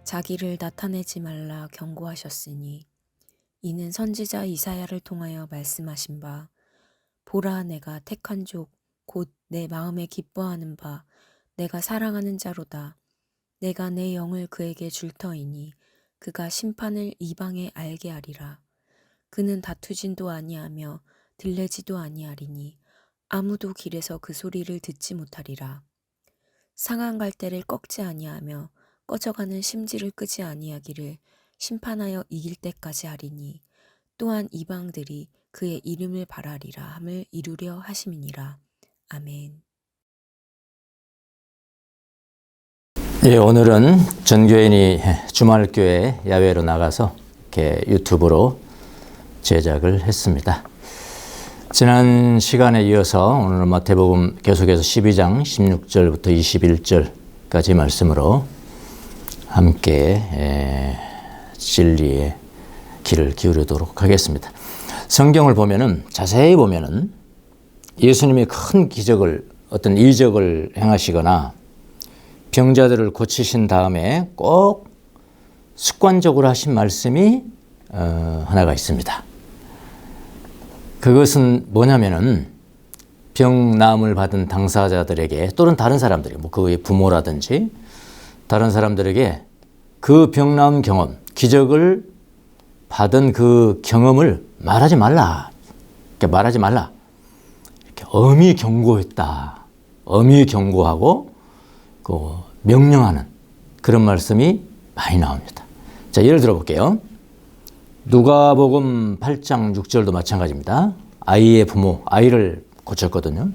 자기를 나타내지 말라 경고하셨으니 이는 선지자 이사야를 통하여 말씀하신 바 보라 내가 택한 족 곧 내 마음에 기뻐하는 바 내가 사랑하는 자로다. 내가 내 영을 그에게 줄 터이니 그가 심판을 이방에 알게 하리라. 그는 다투진도 아니하며 들레지도 아니하리니 아무도 길에서 그 소리를 듣지 못하리라. 상한 갈대를 꺾지 아니하며 꺼져가는 심지를 끄지 아니하기를 심판하여 이길 때까지 하리니 또한 이방들이 그의 이름을 바라리라 함을 이루려 하심이니라. 아멘. 예, 오늘은 전교인이 주말교회 야외로 나가서 이렇게 유튜브로 제작을 했습니다. 지난 시간에 이어서 오늘 마태복음 계속해서 12장 16절부터 21절까지 말씀으로 함께 진리의 귀를 기울이도록 하겠습니다. 성경을 보면은 자세히 보면은 예수님이 큰 기적을 어떤 이적을 행하시거나 병자들을 고치신 다음에 꼭 습관적으로 하신 말씀이 하나가 있습니다. 그것은 뭐냐면은 병나음을 받은 당사자들에게 또는 다른 사람들에게 뭐 그의 부모라든지 다른 사람들에게 그 병나음 경험, 기적을 받은 그 경험을 말하지 말라. 이렇게 말하지 말라. 이렇게 엄히 경고했다. 엄히 경고하고 그 명령하는 그런 말씀이 많이 나옵니다. 자, 예를 들어 볼게요. 누가복음 8장 6절도 마찬가지입니다. 아이의 부모, 아이를 고쳤거든요.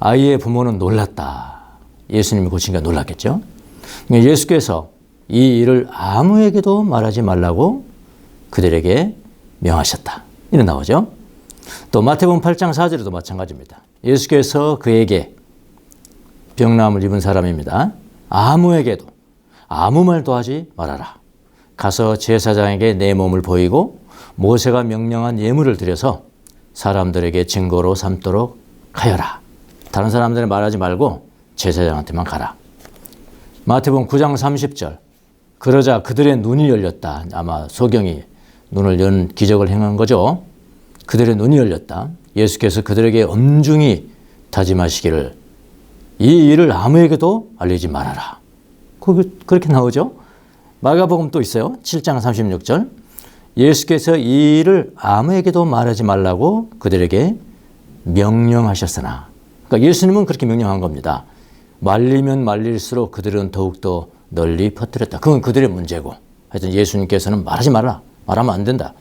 아이의 부모는 놀랐다. 예수님이 고치니까 놀랐겠죠. 예수께서 이 일을 아무에게도 말하지 말라고 그들에게 명하셨다. 이런 나오죠. 또 마태복음 8장 4절에도 마찬가지입니다. 예수께서 그에게 병나음을 입은 사람입니다. 아무에게도 아무 말도 하지 말아라. 가서 제사장에게 내 몸을 보이고 모세가 명령한 예물을 드려서 사람들에게 증거로 삼도록 하여라. 다른 사람들은 말하지 말고 제사장한테만 가라. 마태복음 9장 30절. 그러자 그들의 눈이 열렸다. 아마 소경이 눈을 연 기적을 행한 거죠. 그들의 눈이 열렸다. 예수께서 그들에게 엄중히 다짐하시기를 이 일을 아무에게도 알리지 말아라. 그렇게 나오죠. 마가복음 또 있어요. 7장 36절. 예수께서 이 일을 아무에게도 말하지 말라고 그들에게 명령하셨으나. 그러니까 예수님은 그렇게 명령한 겁니다. 말리면 말릴수록 그들은 더욱더 널리 퍼뜨렸다. 그건 그들의 문제고. 하여튼 예수님께서는 말하지 말라. 말하면 안 된다.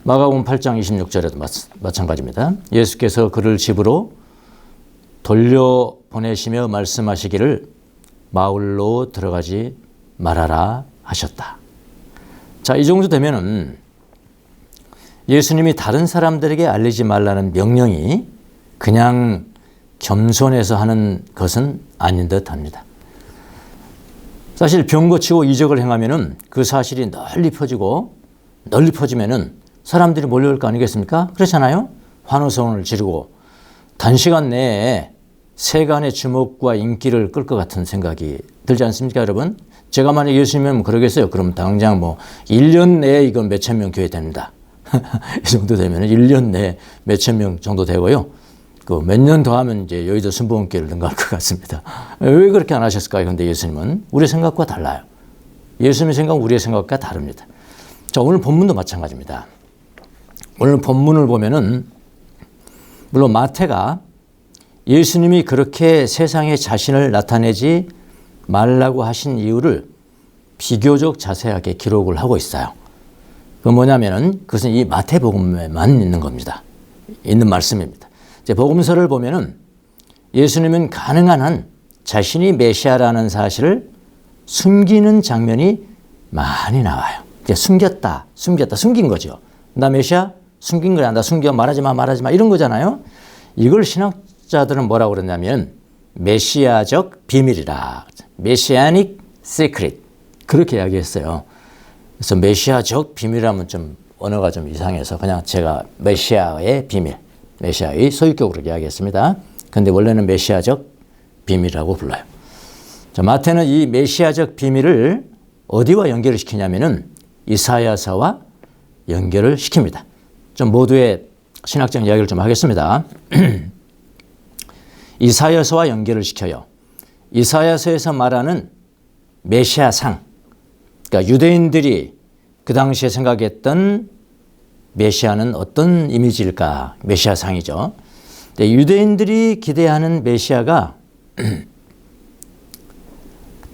마가복음 8장 26절에도 마찬가지입니다. 예수께서 그를 집으로 돌려보내시며 말씀하시기를 마을로 들어가지 말아라 하셨다. 자, 이 정도 되면은 예수님이 다른 사람들에게 알리지 말라는 명령이 그냥 겸손해서 하는 것은 아닌 듯 합니다. 사실 병 고치고 이적을 행하면은 그 사실이 널리 퍼지면은 사람들이 몰려올 거 아니겠습니까? 그렇잖아요? 환호성을 지르고 단시간 내에 세간의 주목과 인기를 끌 것 같은 생각이 들지 않습니까, 여러분? 제가 만약 예수님이면 그러겠어요. 그럼 당장 뭐 1년 내에 이건 몇천 명 교회 됩니다. 이 정도 되면 1년 내에 몇천 명 정도 되고요. 그 몇 년 더 하면 이제 여의도 순복음교회를 능가할 것 같습니다. 왜 그렇게 안 하셨을까요? 근데 예수님은 우리 생각과 달라요. 예수님의 생각은 우리의 생각과 다릅니다. 자, 오늘 본문도 마찬가지입니다. 오늘 본문을 보면은 물론 마태가 예수님이 그렇게 세상에 자신을 나타내지 말라고 하신 이유를 비교적 자세하게 기록을 하고 있어요. 그건 뭐냐면은 그것은 이 마태복음에만 있는 겁니다. 있는 말씀입니다. 이제 복음서를 보면은 예수님은 가능한 한 자신이 메시아라는 사실을 숨기는 장면이 많이 나와요. 이제 숨긴 거죠. 나 메시아? 숨긴 거야. 나 숨겨. 말하지 마. 이런 거잖아요. 이걸 신학자들은 뭐라고 그러냐면 메시아적 비밀이라. 메시아닉 시크릿. 그렇게 이야기했어요. 그래서 메시아적 비밀이라면 좀 언어가 좀 이상해서 그냥 제가 메시아의 비밀, 메시아의 소유격으로 이야기했습니다. 그런데 원래는 메시아적 비밀이라고 불러요. 자, 마태는 이 메시아적 비밀을 어디와 연결을 시키냐면은 이사야서와 연결을 시킵니다. 좀 모두의 신학적 이야기를 좀 하겠습니다. 이사야서와 연결을 시켜요. 이사야서에서 말하는 메시아상, 그러니까 유대인들이 그 당시에 생각했던 메시아는 어떤 이미지일까? 메시아상이죠. 근데 유대인들이 기대하는 메시아가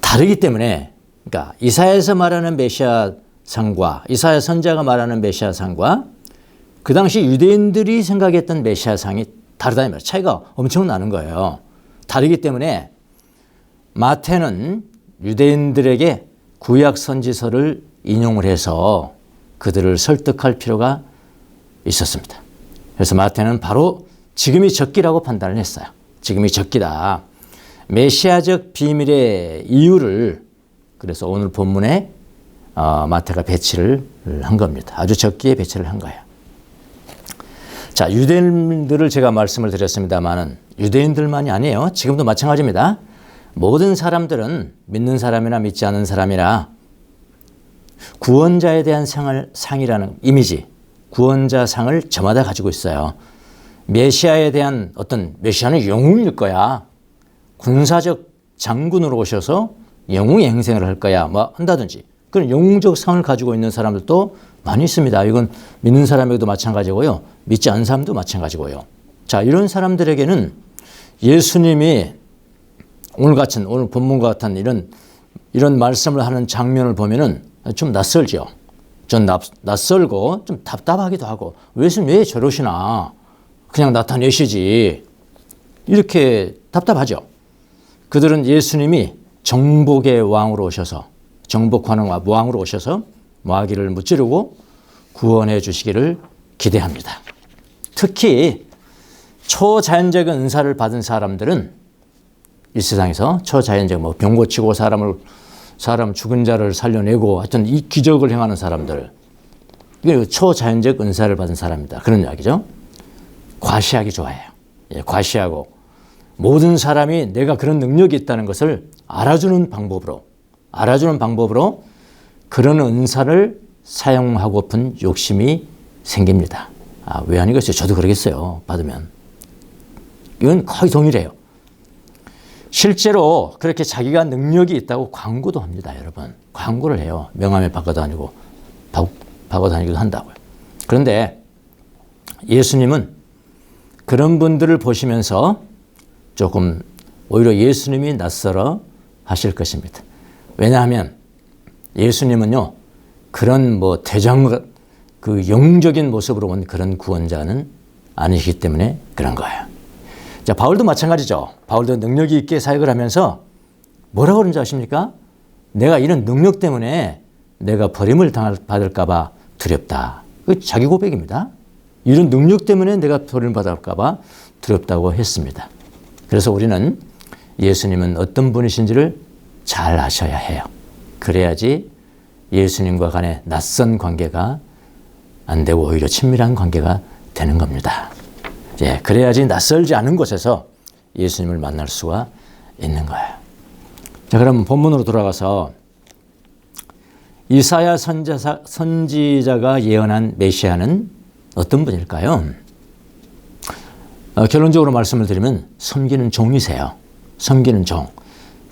다르기 때문에, 그러니까 이사야에서 말하는 메시아상과 이사야 선지자가 말하는 메시아상과 그 당시 유대인들이 생각했던 메시아상이 다르다 이 말이에요. 차이가 엄청 나는 거예요. 다르기 때문에 마태는 유대인들에게 구약 선지서를 인용을 해서 그들을 설득할 필요가 있었습니다. 그래서 마태는 바로 지금이 적기라고 판단을 했어요. 지금이 적기다. 메시아적 비밀의 이유를 그래서 오늘 본문에 마태가 배치를 한 겁니다. 아주 적기에 배치를 한 거예요. 자, 유대인들을 제가 말씀을 드렸습니다만은 유대인들만이 아니에요. 지금도 마찬가지입니다. 모든 사람들은 믿는 사람이나 믿지 않는 사람이나 구원자에 대한 상이라는 이미지, 구원자 상을 저마다 가지고 있어요. 메시아에 대한 어떤 메시아는 영웅일 거야. 군사적 장군으로 오셔서 영웅의 행생을 할 거야. 뭐 한다든지. 그런 영웅적 상을 가지고 있는 사람들도 많이 있습니다. 이건 믿는 사람에게도 마찬가지고요. 믿지 않는 사람도 마찬가지고요. 자, 이런 사람들에게는 예수님이 오늘 본문과 같은 이런 말씀을 하는 장면을 보면은 좀 낯설죠. 좀 낯설고 좀 답답하기도 하고 예수님 왜 저러시나? 그냥 나타내시지. 이렇게 답답하죠. 그들은 예수님이 정복의 왕으로 오셔서 정복하는 왕으로 오셔서 마귀를 무찌르고 구원해 주시기를 기대합니다. 특히 초자연적 은사를 받은 사람들은 이 세상에서 초자연적 병 고치고 사람 죽은 자를 살려내고 하여튼 이 기적을 행하는 사람들, 이게 초자연적 은사를 받은 사람입니다. 그런 이야기죠. 과시하기 좋아해요. 예, 과시하고 모든 사람이 내가 그런 능력이 있다는 것을 알아주는 방법으로 그런 은사를 사용하고픈 욕심이 생깁니다. 왜 아니겠어요? 저도 그러겠어요. 받으면. 이건 거의 동일해요. 실제로 그렇게 자기가 능력이 있다고 광고도 합니다, 여러분. 광고를 해요. 명함에 박아 다니기도 한다고요. 그런데 예수님은 그런 분들을 보시면서 조금 오히려 예수님이 낯설어 하실 것입니다. 왜냐하면 예수님은요, 그런 그 영웅적인 모습으로 온 그런 구원자는 아니기 때문에 그런 거예요. 자, 바울도 마찬가지죠. 바울도 능력이 있게 사역을 하면서 뭐라고 그러는지 아십니까? 내가 이런 능력 때문에 내가 버림을 받을까봐 두렵다. 그 자기 고백입니다. 이런 능력 때문에 내가 버림을 받을까봐 두렵다고 했습니다. 그래서 우리는 예수님은 어떤 분이신지를 잘 아셔야 해요. 그래야지 예수님과 간의 낯선 관계가 안 되고 오히려 친밀한 관계가 되는 겁니다. 예, 그래야지 낯설지 않은 곳에서 예수님을 만날 수가 있는 거예요. 자, 그럼 본문으로 돌아가서 이사야 선지자가 예언한 메시아는 어떤 분일까요? 결론적으로 말씀을 드리면 섬기는 종이세요. 섬기는 종.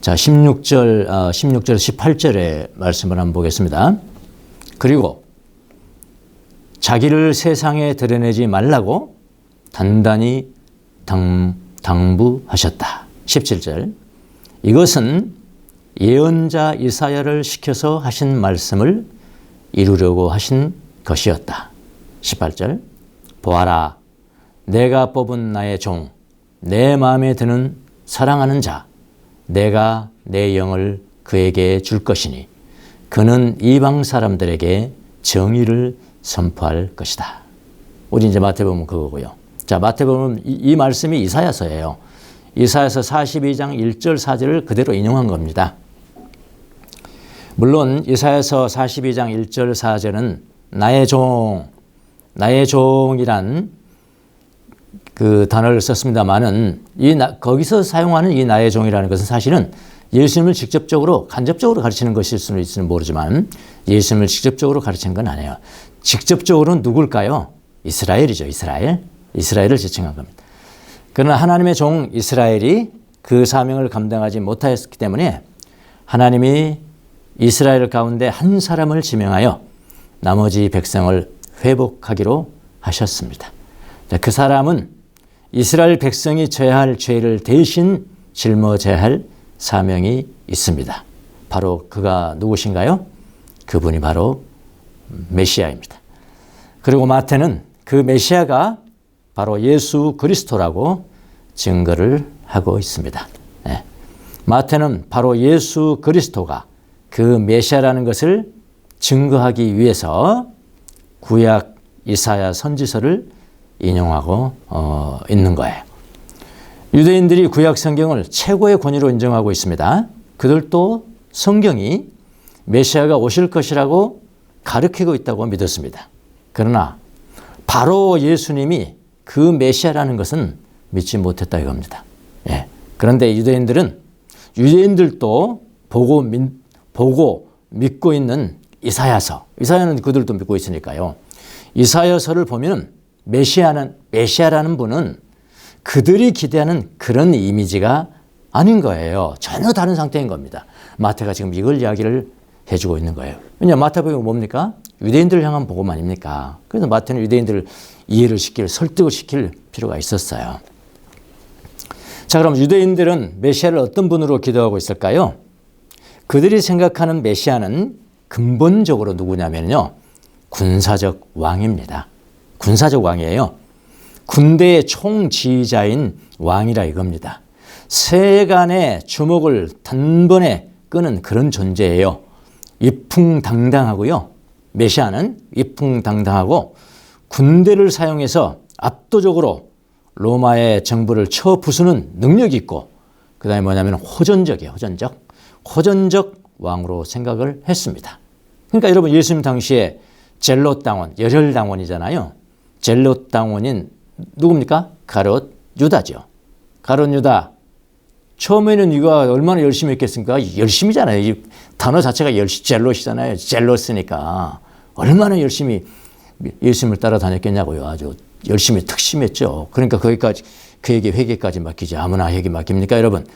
자, 16절, 18절의 말씀을 한번 보겠습니다. 그리고 자기를 세상에 드러내지 말라고 단단히 당부하셨다. 17절. 이것은 예언자 이사야를 시켜서 하신 말씀을 이루려고 하신 것이었다. 18절. 보아라, 내가 뽑은 나의 종, 내 마음에 드는 사랑하는 자, 내가 내 영을 그에게 줄 것이니 그는 이방 사람들에게 정의를 선포할 것이다. 우리 이제 마태복음 그거고요. 자, 마태복음 이 말씀이 이사야서예요. 이사야서 42장 1절 4절을 그대로 인용한 겁니다. 물론 이사야서 42장 1절 4절은 나의 종이란 그 단어를 썼습니다만은 거기서 사용하는 이 나의 종이라는 것은 사실은 예수님을 직접적으로 간접적으로 가르치는 것일 수는 있을지 모르지만 예수님을 직접적으로 가르치는 건 아니에요. 직접적으로는 누굴까요? 이스라엘이죠. 이스라엘을 지칭한 겁니다. 그러나 하나님의 종 이스라엘이 그 사명을 감당하지 못하였기 때문에 하나님이 이스라엘 가운데 한 사람을 지명하여 나머지 백성을 회복하기로 하셨습니다. 그 사람은 이스라엘 백성이 져야 할 죄를 대신 짊어져야 할 사명이 있습니다. 바로 그가 누구신가요? 그분이 바로 메시아입니다. 그리고 마태는 그 메시아가 바로 예수 그리스도라고 증거를 하고 있습니다. 네. 마태는 바로 예수 그리스도가 그 메시아라는 것을 증거하기 위해서 구약 이사야 선지서를 인용하고 있는 거예요. 유대인들이 구약 성경을 최고의 권위로 인정하고 있습니다. 그들도 성경이 메시아가 오실 것이라고 가르치고 있다고 믿었습니다. 그러나 바로 예수님이 그 메시아라는 것은 믿지 못했다 이겁니다. 예. 그런데 유대인들도 보고 믿고 있는 이사야는 그들도 믿고 있으니까요. 이사야서를 보면 메시아라는 분은 그들이 기대하는 그런 이미지가 아닌 거예요. 전혀 다른 상태인 겁니다. 마태가 지금 이걸 이야기를 해주고 있는 거예요. 왜냐하면 마태복음이 뭡니까? 유대인들을 향한 복음 아닙니까? 그래서 마태는 유대인들을 설득을 시킬 필요가 있었어요. 자, 그럼 유대인들은 메시아를 어떤 분으로 기도하고 있을까요? 그들이 생각하는 메시아는 근본적으로 누구냐면요. 군사적 왕입니다. 군사적 왕이에요. 군대의 총지휘자인 왕이라 이겁니다. 세간의 주목을 단번에 끄는 그런 존재예요. 위풍당당하고요. 메시아는 위풍당당하고 군대를 사용해서 압도적으로 로마의 정부를 쳐 부수는 능력이 있고 그 다음에 뭐냐면 호전적이에요. 호전적 왕으로 생각을 했습니다. 그러니까 여러분 예수님 당시에 젤롯 당원, 열혈 당원이잖아요. 젤롯 당원인 누굽니까? 가롯 유다죠. 가롯 유다. 처음에는 이가 얼마나 열심히 했겠습니까? 열심이잖아요. 이 단어 자체가 젤롯이잖아요. 젤롯이니까 얼마나 열심히 예수님을 따라다녔겠냐고요. 아주 열심히 특심했죠. 그러니까 거기까지 그에게 회개까지 맡기지. 아무나 회개 맡깁니까, 여러분?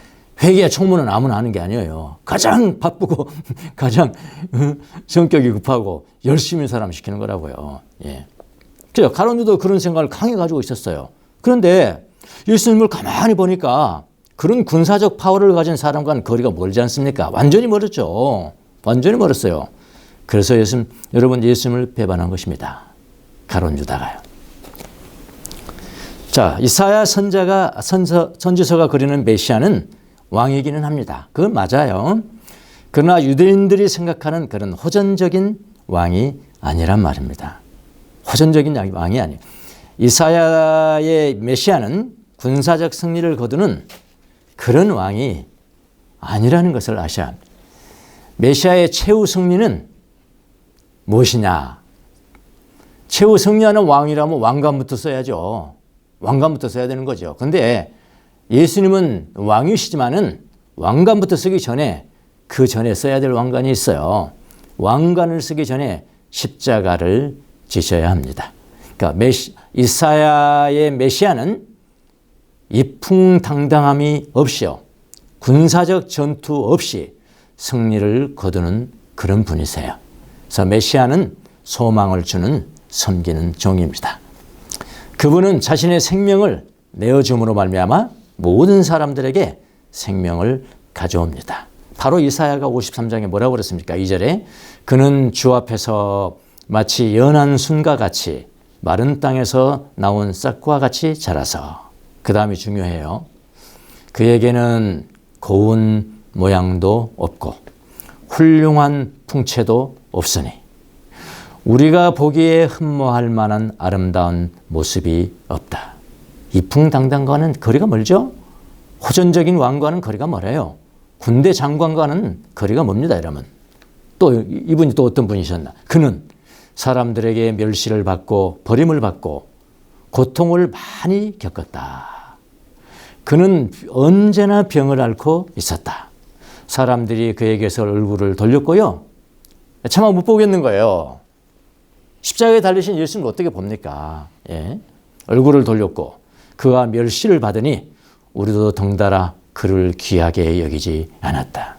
회개의 총무는 아무나 하는 게 아니에요. 가장 바쁘고 가장 성격이 급하고 열심히 사람 시키는 거라고요. 예. 그래서 가롯 유다도 그런 생각을 강히 가지고 있었어요. 그런데 예수님을 가만히 보니까 그런 군사적 파워를 가진 사람과는 거리가 멀지 않습니까? 완전히 멀었죠. 완전히 멀었어요. 그래서 여러분 예수님을 배반한 것입니다. 가롯 유다가요. 자, 이사야 선지서가 그리는 메시아는 왕이기는 합니다. 그건 맞아요. 그러나 유대인들이 생각하는 그런 호전적인 왕이 아니란 말입니다. 호전적인 왕이 아니에요. 이사야의 메시아는 군사적 승리를 거두는 그런 왕이 아니라는 것을 아셔야 합니다. 메시아의 최후 승리는 무엇이냐? 최후 승리하는 왕이라면 왕관부터 써야죠. 왕관부터 써야 되는 거죠. 그런데 예수님은 왕이시지만은 왕관부터 쓰기 전에 그 전에 써야 될 왕관이 있어요. 왕관을 쓰기 전에 십자가를 지셔야 합니다. 그러니까 이사야의 메시아는 이풍당당함이 없이요. 군사적 전투 없이 승리를 거두는 그런 분이세요. 그래서 메시아는 소망을 주는 섬기는 종입니다. 그분은 자신의 생명을 내어줌으로 말미암아 모든 사람들에게 생명을 가져옵니다. 바로 이사야가 53장에 뭐라고 그랬습니까? 2절에 그는 주 앞에서 마치 연한 순과 같이 마른 땅에서 나온 싹과 같이 자라서 그 다음이 중요해요. 그에게는 고운 모양도 없고 훌륭한 풍채도 없으니 우리가 보기에 흠모할 만한 아름다운 모습이 없다. 이풍당당과는 거리가 멀죠? 호전적인 왕과는 거리가 멀어요. 군대 장관과는 거리가 멉니다, 여러분. 또 이분이 또 어떤 분이셨나? 그는 사람들에게 멸시를 받고 버림을 받고 고통을 많이 겪었다. 그는 언제나 병을 앓고 있었다. 사람들이 그에게서 얼굴을 돌렸고요. 차마 못 보겠는 거예요. 십자가에 달리신 예수님을 어떻게 봅니까? 예. 얼굴을 돌렸고 그가 멸시를 받으니 우리도 덩달아 그를 귀하게 여기지 않았다.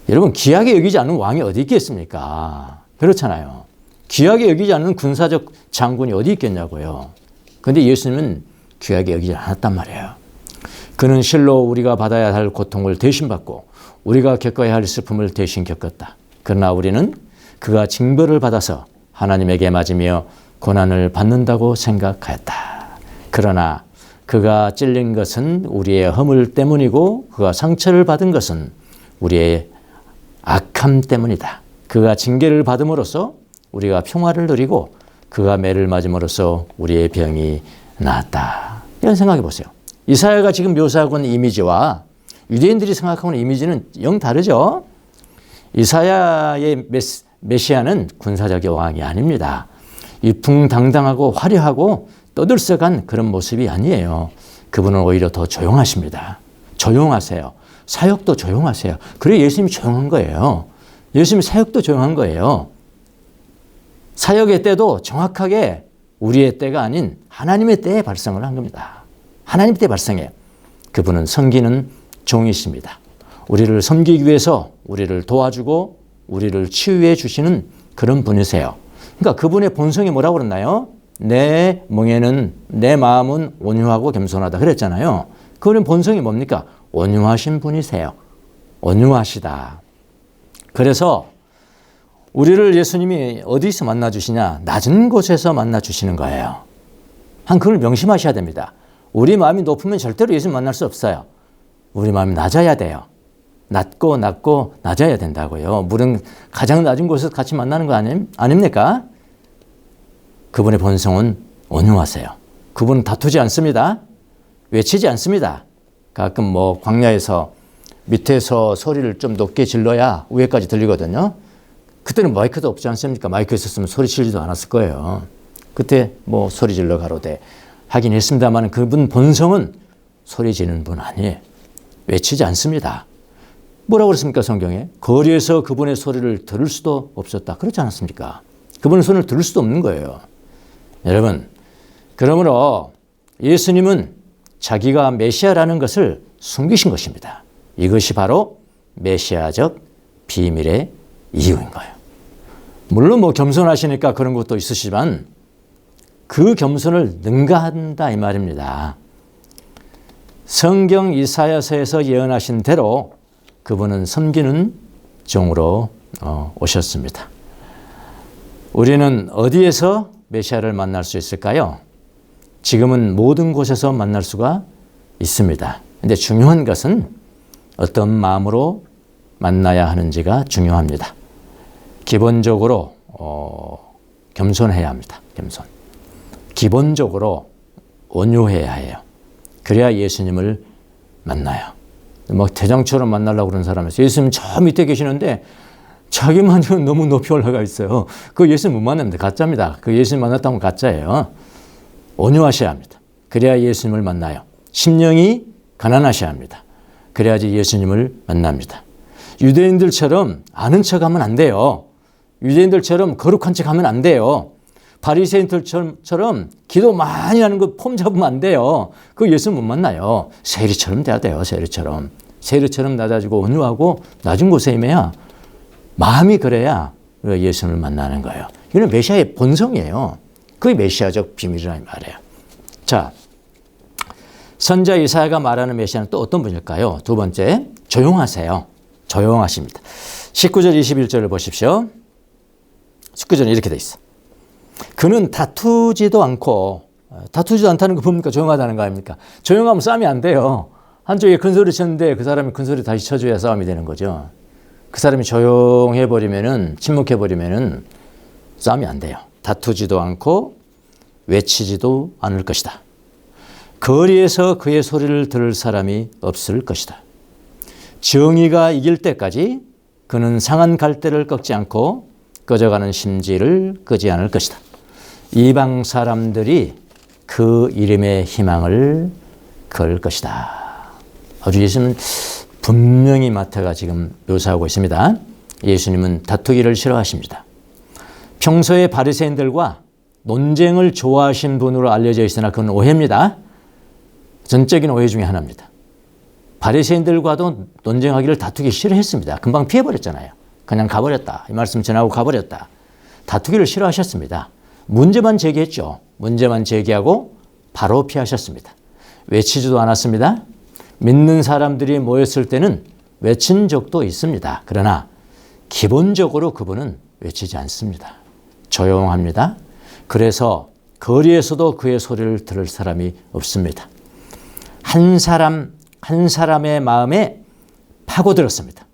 여러분, 귀하게 여기지 않는 왕이 어디 있겠습니까? 그렇잖아요. 귀하게 여기지 않는 군사적 장군이 어디 있겠냐고요. 그런데 예수님은 귀하게 여기지 않았단 말이에요. 그는 실로 우리가 받아야 할 고통을 대신 받고 우리가 겪어야 할 슬픔을 대신 겪었다. 그러나 우리는 그가 징벌을 받아서 하나님에게 맞으며 고난을 받는다고 생각하였다. 그러나 그가 찔린 것은 우리의 허물 때문이고 그가 상처를 받은 것은 우리의 악함 때문이다. 그가 징계를 받음으로써 우리가 평화를 누리고 그가 매를 맞음으로써 우리의 병이 나았다. 이런 생각해 보세요. 이사야가 지금 묘사하고 있는 이미지와 유대인들이 생각하고 있는 이미지는 영 다르죠. 이사야의 메시아는 군사적인 왕이 아닙니다. 위풍당당하고 화려하고 떠들썩한 그런 모습이 아니에요. 그분은 오히려 더 조용하십니다. 조용하세요. 사역도 조용하세요. 그래 예수님이 조용한 거예요. 예수님이 사역도 조용한 거예요. 사역의 때도 정확하게 우리의 때가 아닌 하나님의 때에 발성을 한 겁니다. 하나님 때 발성해요. 그분은 섬기는 종이십니다. 우리를 섬기기 위해서 우리를 도와주고 우리를 치유해 주시는 그런 분이세요. 그러니까 그분의 본성이 뭐라고 그랬나요? 내 멍에는 내 마음은 온유하고 겸손하다 그랬잖아요. 그분의 본성이 뭡니까? 온유하신 분이세요. 온유하시다. 그래서 우리를 예수님이 어디서 만나주시냐? 낮은 곳에서 만나주시는 거예요. 그걸 명심하셔야 됩니다. 우리 마음이 높으면 절대로 예수님 만날 수 없어요. 우리 마음이 낮아야 돼요. 낮고 낮아야 된다고요. 물은 가장 낮은 곳에서 같이 만나는 거 아닙니까? 그분의 본성은 온유하세요. 그분은 다투지 않습니다. 외치지 않습니다. 가끔 뭐 광야에서 밑에서 소리를 좀 높게 질러야 위에까지 들리거든요. 그때는 마이크도 없지 않습니까? 마이크 있었으면 소리 지르지도 않았을 거예요. 그때 뭐 소리 질러 가로되 하긴 했습니다만 그분 본성은 소리 지르는 분 아니에요. 외치지 않습니다. 뭐라고 그랬습니까? 성경에? 거리에서 그분의 소리를 들을 수도 없었다. 그렇지 않았습니까? 그분의 소리를 들을 수도 없는 거예요. 여러분, 그러므로 예수님은 자기가 메시아라는 것을 숨기신 것입니다. 이것이 바로 메시아적 비밀의 이유인 거예요. 물론 뭐 겸손하시니까 그런 것도 있으시지만 그 겸손을 능가한다 이 말입니다. 성경 이사야서에서 예언하신 대로 그분은 섬기는 종으로 오셨습니다. 우리는 어디에서 메시아를 만날 수 있을까요? 지금은 모든 곳에서 만날 수가 있습니다. 근데 중요한 것은 어떤 마음으로 만나야 하는지가 중요합니다. 기본적으로 겸손해야 합니다. 겸손. 기본적으로 온유해야 해요. 그래야 예수님을 만나요. 뭐 대장처럼 만나려고 그러는 사람에서 예수님 저 밑에 계시는데 자기만 너무 높이 올라가 있어요. 그 예수님 못 만납니다. 가짜입니다. 그 예수님 만났다면 가짜예요. 온유하셔야 합니다. 그래야 예수님을 만나요. 심령이 가난하셔야 합니다. 그래야지 예수님을 만납니다. 유대인들처럼 아는 척하면 안 돼요. 유대인들처럼 거룩한 척하면 안 돼요. 바리새인들처럼 기도 많이 하는 거 폼 잡으면 안 돼요. 그 예수 못 만나요. 세리처럼 돼야 돼요. 세리처럼. 세리처럼 낮아지고 온유하고 낮은 곳에 임해야 마음이 그래야 예수님을 만나는 거예요. 이건 메시아의 본성이에요. 그게 메시아적 비밀이라는 말이에요. 자, 선자 이사야가 말하는 메시아는 또 어떤 분일까요? 두 번째, 조용하세요. 조용하십니다. 19절 21절을 보십시오. 19절은 이렇게 돼 있어. 그는 다투지도 않다는 거 뭡니까? 조용하다는 거 아닙니까? 조용하면 싸움이 안 돼요. 한쪽에 큰 소리 쳤는데 그 사람이 큰 소리 다시 쳐줘야 싸움이 되는 거죠. 그 사람이 조용해버리면은, 침묵해버리면은 싸움이 안 돼요. 다투지도 않고 외치지도 않을 것이다. 거리에서 그의 소리를 들을 사람이 없을 것이다. 정의가 이길 때까지 그는 상한 갈대를 꺾지 않고 꺼져가는 심지를 끄지 않을 것이다. 이방 사람들이 그 이름의 희망을 걸 것이다. 아주 예수님은 분명히 마태가 지금 묘사하고 있습니다. 예수님은 다투기를 싫어하십니다. 평소에 바리새인들과 논쟁을 좋아하신 분으로 알려져 있으나 그건 오해입니다. 전적인 오해 중에 하나입니다. 바리새인들과도 논쟁하기를 다투기 싫어했습니다. 금방 피해버렸잖아요. 그냥 가버렸다. 이 말씀 전하고 가버렸다. 다투기를 싫어하셨습니다. 문제만 제기했죠. 문제만 제기하고 바로 피하셨습니다. 외치지도 않았습니다. 믿는 사람들이 모였을 때는 외친 적도 있습니다. 그러나 기본적으로 그분은 외치지 않습니다. 조용합니다. 그래서 거리에서도 그의 소리를 들을 사람이 없습니다. 한 사람의 마음에 파고들었습니다.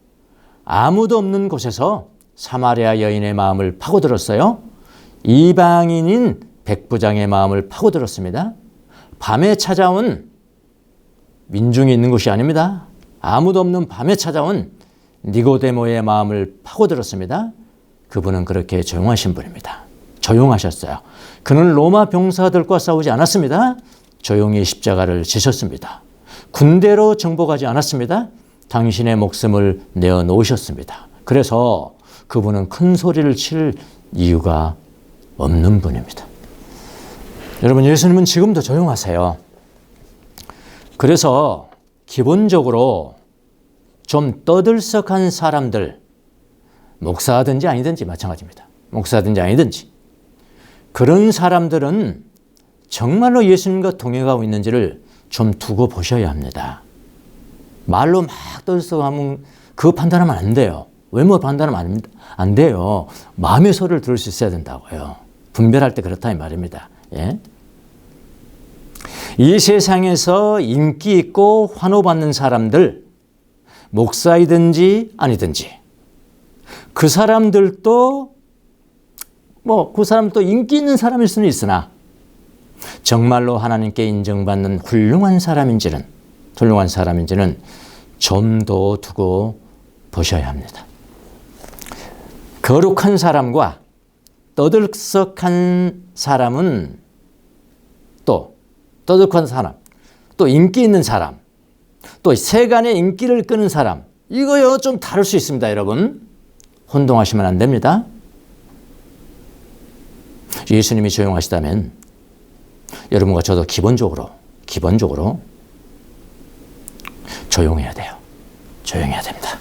아무도 없는 곳에서 사마리아 여인의 마음을 파고들었어요. 이방인인 백부장의 마음을 파고들었습니다. 밤에 찾아온 민중이 있는 곳이 아닙니다. 아무도 없는 밤에 찾아온 니고데모의 마음을 파고들었습니다. 그분은 그렇게 조용하신 분입니다. 조용하셨어요. 그는 로마 병사들과 싸우지 않았습니다. 조용히 십자가를 지셨습니다. 군대로 정복하지 않았습니다. 당신의 목숨을 내어놓으셨습니다. 그래서 그분은 큰 소리를 칠 이유가 없는 분입니다. 여러분, 예수님은 지금도 조용하세요. 그래서 기본적으로 좀 떠들썩한 사람들, 목사든지 아니든지 마찬가지입니다. 목사든지 아니든지 그런 사람들은 정말로 예수님과 동행하고 있는지를 좀 두고 보셔야 합니다. 말로 막 떠들썩하면 그거 판단하면 안 돼요. 외모 판단하면 안 돼요. 마음의 소리를 들을 수 있어야 된다고요. 분별할 때 그렇다 이 말입니다. 예? 이 세상에서 인기 있고 환호받는 사람들, 목사이든지 아니든지 그 사람들도 그 사람도 인기 있는 사람일 수는 있으나 정말로 하나님께 인정받는 훌륭한 사람인지는 좀 더 두고 보셔야 합니다. 거룩한 사람과 떠들썩한 사람은 또 떠들썩한 사람, 또 인기 있는 사람, 또 세간의 인기를 끄는 사람, 이거요 좀 다를 수 있습니다. 여러분 혼동하시면 안 됩니다. 예수님이 조용하시다면 여러분과 저도 기본적으로 조용해야 돼요. 조용해야 됩니다.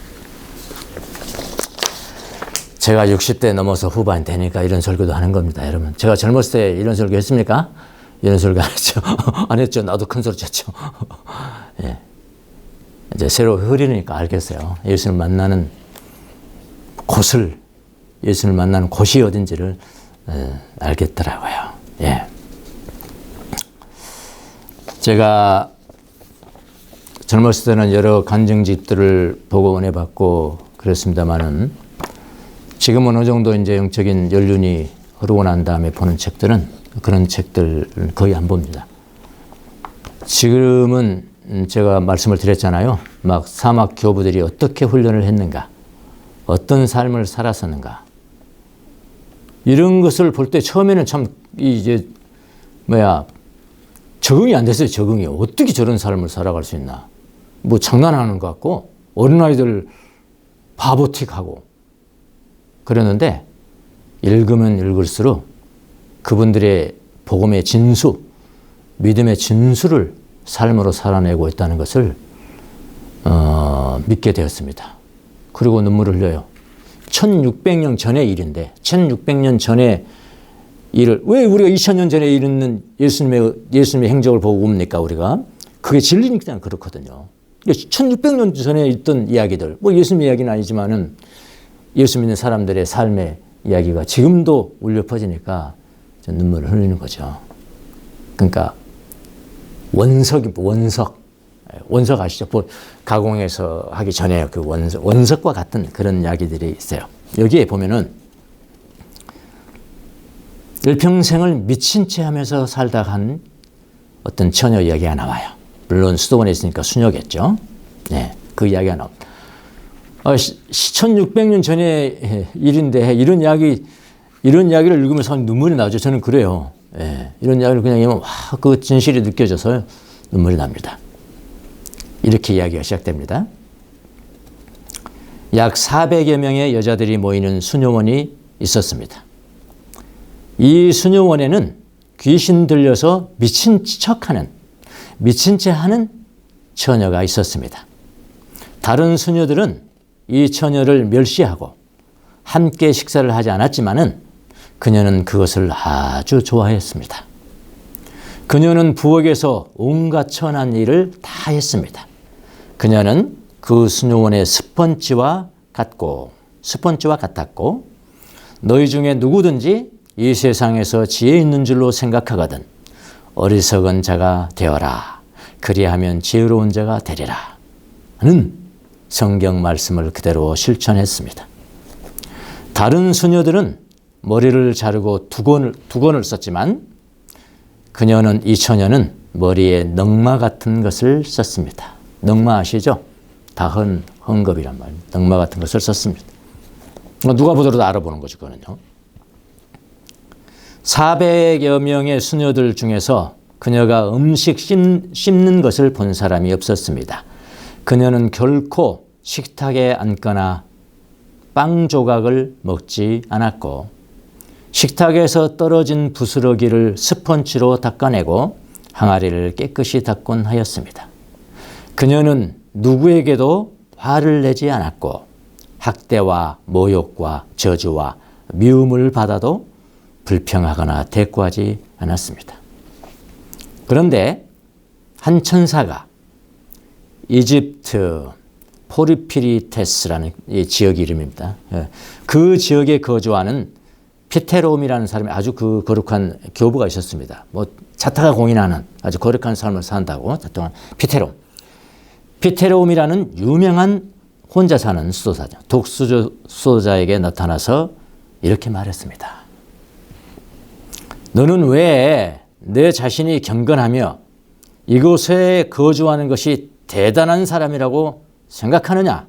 제가 60대 넘어서 후반이 되니까 이런 설교도 하는 겁니다. 여러분, 제가 젊었을 때 이런 설교 했습니까? 이런 설교 안 했죠. 안 했죠. 나도 큰 소리 쳤죠. 예. 이제 새로 흐리니까 알겠어요. 예수를 만나는 곳이 어딘지를 알겠더라고요. 예. 제가 젊었을 때는 여러 간증집들을 보고 은혜 받고 그랬습니다만은 지금은 어느 정도 이제 영적인 연륜이 흐르고 난 다음에 보는 책들은 그런 책들 거의 안 봅니다. 지금은 제가 말씀을 드렸잖아요. 막 사막 교부들이 어떻게 훈련을 했는가, 어떤 삶을 살았었는가, 이런 것을 볼 때 처음에는 참 적응이 안 됐어요. 적응이 어떻게 저런 삶을 살아갈 수 있나. 뭐 장난하는 것 같고 어린아이들 바보틱하고 그러는데 읽으면 읽을수록 그분들의 복음의 진수, 믿음의 진수를 삶으로 살아내고 있다는 것을 믿게 되었습니다. 그리고 눈물을 흘려요. 1600년 전의 일인데 1600년 전의 일을 왜 우리가 2000년 전에 이르는 예수님의 행적을 보고 웁니까? 우리가 그게 진리니까 그렇거든요. 1600년 전에 있던 이야기들, 뭐 예수님 이야기는 아니지만은 예수 믿는 사람들의 삶의 이야기가 지금도 울려 퍼지니까 눈물을 흘리는 거죠. 그러니까 원석 아시죠? 가공해서 하기 전에 그 원석과 같은 그런 이야기들이 있어요. 여기에 보면은 일평생을 미친 채 하면서 살다 간 어떤 처녀 이야기가 나와요. 물론 수도원에 있으니까 수녀겠죠. 네, 그 이야기가 나옵니다. 1600년 전의 일인데 이런 이야기를 읽으면서 눈물이 나죠. 저는 그래요. 네, 이런 이야기를 그냥 읽으면 그 진실이 느껴져서 눈물이 납니다. 이렇게 이야기가 시작됩니다. 약 400여 명의 여자들이 모이는 수녀원이 있었습니다. 이 수녀원에는 귀신 들려서 미친 척하는, 미친 채 하는 처녀가 있었습니다. 다른 수녀들은 이 처녀를 멸시하고 함께 식사를 하지 않았지만은 그녀는 그것을 아주 좋아했습니다. 그녀는 부엌에서 온갖 천한 일을 다 했습니다. 그녀는 그 수녀원의 스펀지와 같았고 너희 중에 누구든지 이 세상에서 지혜 있는 줄로 생각하거든 어리석은 자가 되어라. 그리하면 지혜로운 자가 되리라. 는 성경 말씀을 그대로 실천했습니다. 다른 수녀들은 머리를 자르고 두건을 썼지만 이 처녀는 머리에 넝마 같은 것을 썼습니다. 넝마 아시죠? 다헌, 헝겊이란 말이에요. 넝마 같은 것을 썼습니다. 누가 보더라도 알아보는 거죠, 그거는요. 400여 명의 수녀들 중에서 그녀가 음식 씹는 것을 본 사람이 없었습니다. 그녀는 결코 식탁에 앉거나 빵 조각을 먹지 않았고 식탁에서 떨어진 부스러기를 스펀지로 닦아내고 항아리를 깨끗이 닦곤 하였습니다. 그녀는 누구에게도 화를 내지 않았고 학대와 모욕과 저주와 미움을 받아도 불평하거나 대꾸하지 않았습니다. 그런데 한 천사가 이집트 포르피리테스라는 지역 이름입니다. 그 지역에 거주하는 피테롬이라는 사람이 아주 그 거룩한 교부가 있었습니다. 자타가 공인하는 아주 거룩한 삶을 산다고 자타한 피테롬이라는 유명한 혼자 사는 수도사죠. 독수도자에게 나타나서 이렇게 말했습니다. 너는 왜 내 자신이 경건하며 이곳에 거주하는 것이 대단한 사람이라고 생각하느냐?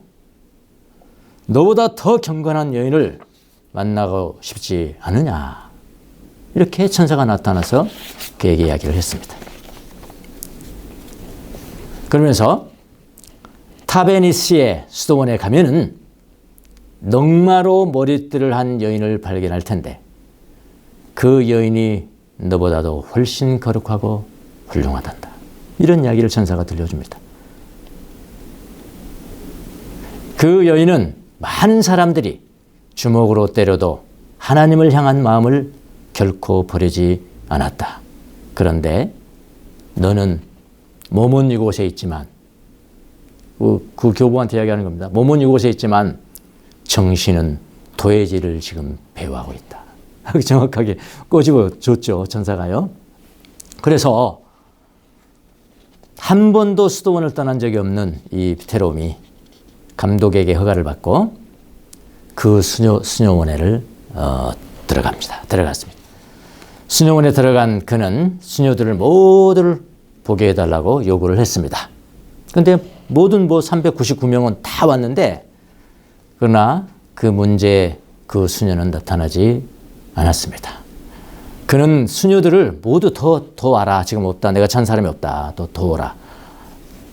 너보다 더 경건한 여인을 만나고 싶지 않으냐? 이렇게 천사가 나타나서 그에게 이야기를 했습니다. 그러면서 타베니스의 수도원에 가면은 넝마로 머리띠를 한 여인을 발견할 텐데 그 여인이 너보다도 훨씬 거룩하고 훌륭하단다. 이런 이야기를 천사가 들려줍니다. 그 여인은 많은 사람들이 주먹으로 때려도 하나님을 향한 마음을 결코 버리지 않았다. 그런데 너는 몸은 이곳에 있지만 그 교부한테 이야기하는 겁니다. 몸은 이곳에 있지만 정신은 도해지를 지금 배우하고 있다. 정확하게 꼬집어 줬죠, 천사가요. 그래서 한 번도 수도원을 떠난 적이 없는 이 피테롬이 감독에게 허가를 받고 그 수녀원에를 들어갔습니다. 수녀원에 들어간 그는 수녀들을 모두를 보게 해달라고 요구를 했습니다. 그런데 모든 399명은 다 왔는데 그러나 그 문제에 그 수녀는 나타나지 않았습니다. 그는 수녀들을 모두 더 와라. 지금 없다. 내가 찬 사람이 없다. 더 오라.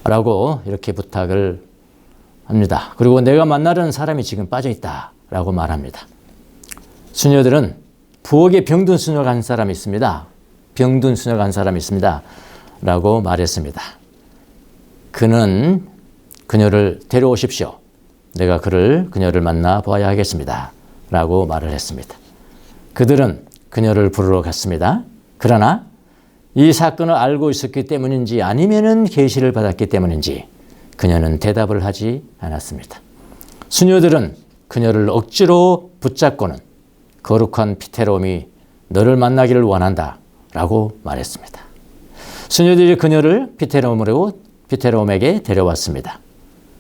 라고 이렇게 부탁을 합니다. 그리고 내가 만나려는 사람이 지금 빠져있다. 라고 말합니다. 수녀들은 부엌에 병든 수녀가 한 사람이 있습니다. 병든 수녀가 한 사람이 있습니다. 라고 말했습니다. 그는 그녀를 데려오십시오. 내가 그녀를 만나 보아야 하겠습니다. 라고 말을 했습니다. 그들은 그녀를 부르러 갔습니다. 그러나 이 사건을 알고 있었기 때문인지 아니면은 계시를 받았기 때문인지 그녀는 대답을 하지 않았습니다. 수녀들은 그녀를 억지로 붙잡고는 거룩한 피테롬이 너를 만나기를 원한다 라고 말했습니다. 수녀들이 그녀를 피테롬에게 데려왔습니다.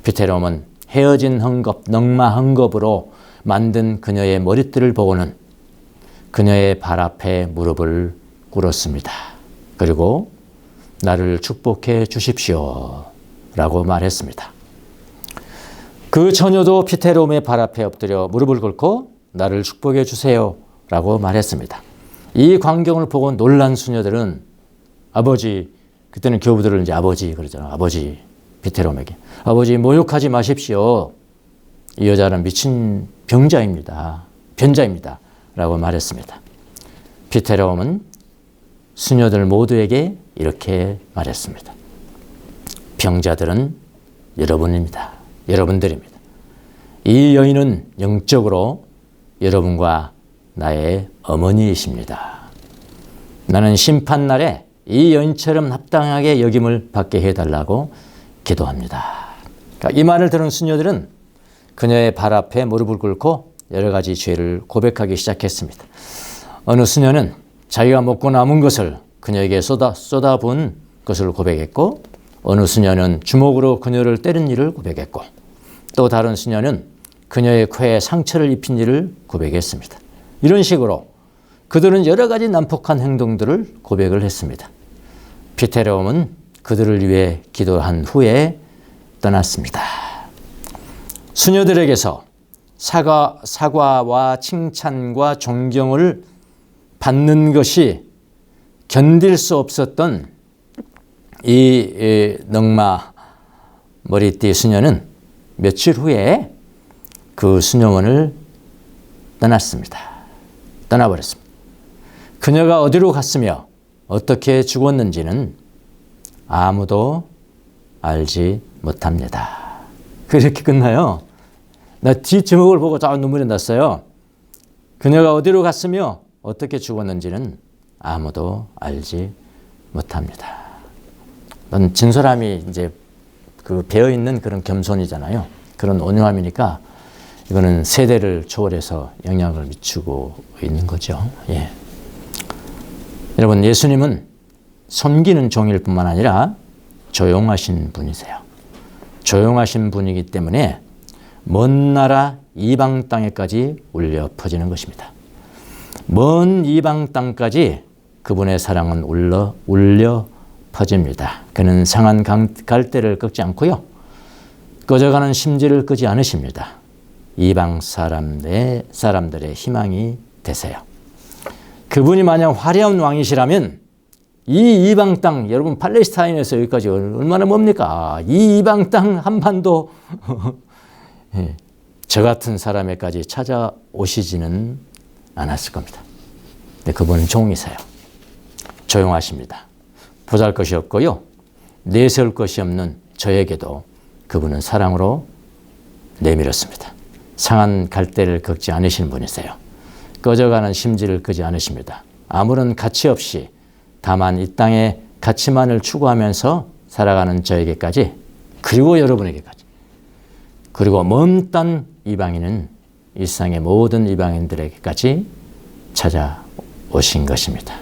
피테롬은 헤어진 넝마 헝겊으로 만든 그녀의 머리띠를 보고는 그녀의 발 앞에 무릎을 꿇었습니다. 그리고 나를 축복해 주십시오 라고 말했습니다. 그 처녀도 피테롬의 발 앞에 엎드려 무릎을 꿇고 나를 축복해 주세요 라고 말했습니다. 이 광경을 보고 놀란 수녀들은 아버지, 그때는 교부들을 이제 아버지 그러잖아요. 아버지 피테롬에게 아버지 모욕하지 마십시오. 이 여자는 미친 병자입니다. 변자입니다. 라고 말했습니다. 피테레움은 수녀들 모두에게 이렇게 말했습니다. 병자들은 여러분입니다. 여러분들입니다. 이 여인은 영적으로 여러분과 나의 어머니이십니다. 나는 심판날에 이 여인처럼 합당하게 여김을 받게 해달라고 기도합니다. 그러니까 이 말을 들은 수녀들은 그녀의 발 앞에 무릎을 꿇고 여러 가지 죄를 고백하기 시작했습니다. 어느 수녀는 자기가 먹고 남은 것을 그녀에게 쏟아부은 것을 고백했고, 어느 수녀는 주먹으로 그녀를 때린 일을 고백했고, 또 다른 수녀는 그녀의 코에 상처를 입힌 일을 고백했습니다. 이런 식으로 그들은 여러 가지 난폭한 행동들을 고백을 했습니다. 피테레움은 그들을 위해 기도한 후에 떠났습니다. 수녀들에게서 사과와 칭찬과 존경을 받는 것이 견딜 수 없었던 이 넝마 머리띠 수녀는 며칠 후에 그 수녀원을 떠나버렸습니다. 그녀가 어디로 갔으며 어떻게 죽었는지는 아무도 알지 못합니다. 그렇게 끝나요. 나 뒷제목을 보고 다 눈물이 났어요. 그녀가 어디로 갔으며 어떻게 죽었는지는 아무도 알지 못합니다. 넌 진솔함이 이제 그 배어있는 그런 겸손이잖아요. 그런 온유함이니까 이거는 세대를 초월해서 영향을 미치고 있는 거죠. 예. 여러분, 예수님은 섬기는 종일 뿐만 아니라 조용하신 분이세요. 조용하신 분이기 때문에 먼 나라 이방 땅에까지 울려 퍼지는 것입니다. 먼 이방 땅까지 그분의 사랑은 울려 퍼집니다. 그는 상한 갈대를 꺾지 않고요, 꺼져가는 심지를 끄지 않으십니다. 이방 사람들의 희망이 되세요. 그분이 만약 화려한 왕이시라면 이 이방 땅, 여러분 팔레스타인에서 여기까지 얼마나 멉니까? 이 이방 땅 한반도 저 같은 사람에까지 찾아오시지는 않았을 겁니다. 근데 그분은 종이세요. 조용하십니다. 보잘것이 없고요, 내세울 것이 없는 저에게도 그분은 사랑으로 내밀었습니다. 상한 갈대를 꺾지 않으시는 분이세요. 꺼져가는 심지를 끄지 않으십니다. 아무런 가치 없이 다만 이 땅의 가치만을 추구하면서 살아가는 저에게까지, 그리고 여러분에게까지, 그리고 먼 땅 이방인은 이 세상의 모든 이방인들에게까지 찾아오신 것입니다.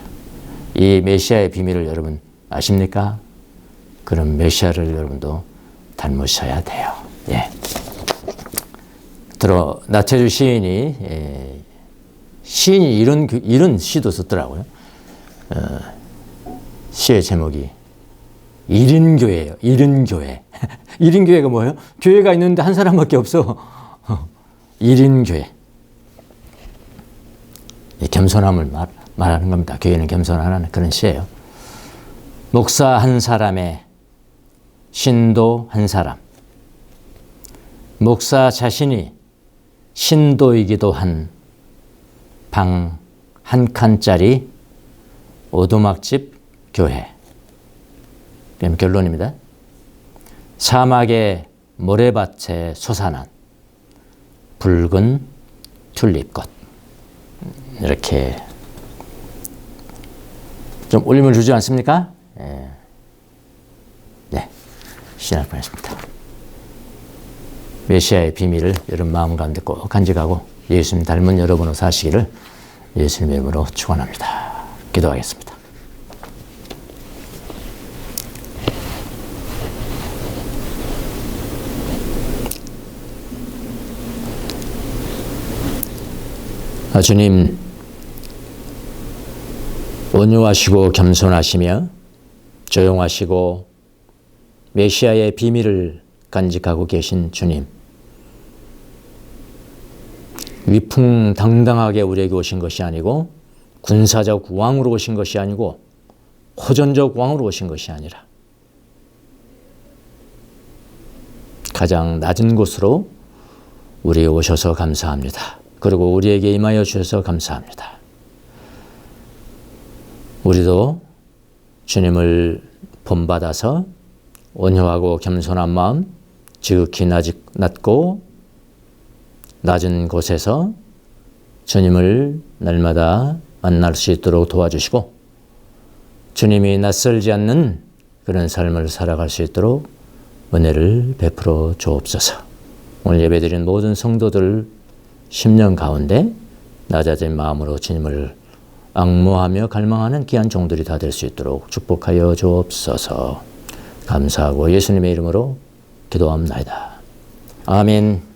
이 메시아의 비밀을 여러분 아십니까? 그럼 메시아를 여러분도 닮으셔야 돼요. 예. 나태주 시인이 이런 시도 썼더라고요. 시의 제목이 1인교회예요. 1인교회. 1인교회가 뭐예요? 교회가 있는데 한 사람밖에 없어. 1인교회. 겸손함을 말하는 겁니다. 교회는 겸손하라는 그런 시예요. 목사 한 사람에 신도 한 사람. 목사 자신이 신도이기도 한 방 한 칸짜리 오두막집 교회. 그럼 결론입니다. 사막의 모래밭에 솟아난 붉은 튤립꽃. 이렇게 좀 울림을 주지 않습니까? 네, 시작할 뻔했습니다. 메시아의 비밀을 여러분 마음 가운데 꼭 간직하고 예수님 닮은 여러분으로 사시기를 예수님의 이름으로 축원합니다. 기도하겠습니다. 주님, 온유하시고 겸손하시며 조용하시고 메시아의 비밀을 간직하고 계신 주님, 위풍당당하게 우리에게 오신 것이 아니고 군사적 왕으로 오신 것이 아니고 호전적 왕으로 오신 것이 아니라 가장 낮은 곳으로 우리 오셔서 감사합니다. 그리고 우리에게 임하여 주셔서 감사합니다. 우리도 주님을 본받아서 온유하고 겸손한 마음, 지극히 낮고 낮은 곳에서 주님을 날마다 만날 수 있도록 도와주시고 주님이 낯설지 않는 그런 삶을 살아갈 수 있도록 은혜를 베풀어 주옵소서. 오늘 예배드린 모든 성도들 심령 가운데 낮아진 마음으로 주님을 앙모하며 갈망하는 귀한 종들이 다 될 수 있도록 축복하여 주옵소서. 감사하고 예수님의 이름으로 기도합나이다. 아멘.